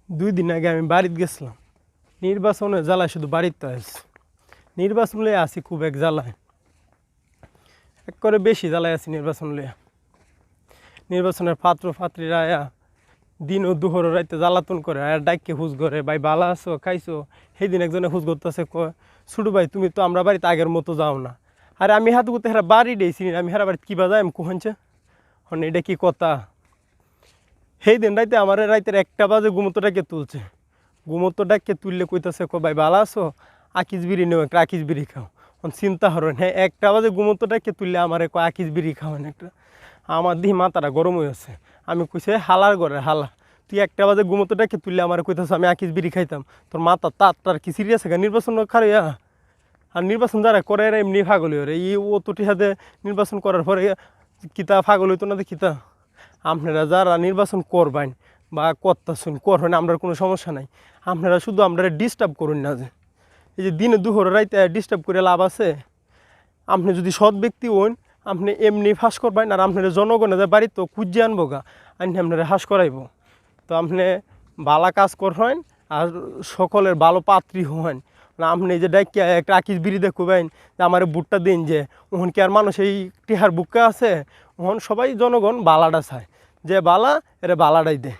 2 দিন আগে আমি বাড়িতে গেছিলাম, নির্বাচনের জ্বালায় শুধু বাড়িতে আসছি। নির্বাচন লইয়া আছি খুব এক জ্বালায়, এক করে বেশি জ্বালায় আছি নির্বাচন লইয়া। নির্বাচনের পাত্র পাত্রীরা আয়া দিন ও দুহর রাইতে জ্বালাতন করে, আর ডাইকে হুজ করে, ভাই বালা আছো খাইছো। সেই দিন একজনে হুজ করতেছে, কয় ছোটো ভাই তুমি তো আমরা বাড়িতে আগের মতো যাও না। আর আমি হাত করতে হেরা বাড়ি দিয়েছি, আমি হেরা বাড়িতে কী বাজাই আমি কোহনছে হন, এটা কি কথা? সেই দিন রাইতে আমার রাইতের 1টা বাজে ঘুমোতটাকে তুলছে, ঘুমোতটাকে তুললে কইতাছে, ভাই বালা আছো, আকিস বিড়ি নেও, একটা আকিস বিড়ি খাও। চিন্তা হরেন, হ্যাঁ 1টা বাজে ঘুমোতটাকে তুললে আমার কয় আকিস বিড়ি খাওয়ান একটা। আমার দিহি মাথাটা গরম হয়েছে। আমি কইছে হালার ঘরে হালা, তুই 1টা বাজে ঘুমোতটাকে তুললে আমার কইতাছ আমি আকিস বিড়ি খাইতাম, তোর মাথা তার কি সিরিয়াস আছে? নির্বাচন খারিয়া আর নির্বাচন যারা করে এরা এমনি পাগল হয়ে, এই অতটি হাতে নির্বাচন করার পরে কিতা পাগল হইতো না কিতা। আপনারা যারা নির্বাচন করবেন বা করতেছেন করবেন, আমরা কোনো সমস্যা নাই। আপনারা শুধু আমরা ডিস্টার্ব করুন না, যে এই যে দিনে দুপুরে রাইতে ডিস্টার্ব করে লাভ আছে? আপনি যদি সৎ ব্যক্তি হন, আপনি এমনি ফাঁস করবেন, আর আপনার জনগণের বাড়িতে খুঁজে আনবো গা, আনি আপনারা হাস করাইব। তো আপনি ভালো কাজ করবেন আর সকলের ভালো পাত্রী হন। আপনি যে ডাকিয়া একটা আকিস বিড়ি দেখবেন যে আমার বুটটা দিন, যে ওহন কি আর মানুষ এই টিহার বুকে আছে? ওহন সবাই জনগণ বালাটা চায়, যে বালা এরা বালাটাই দেয়।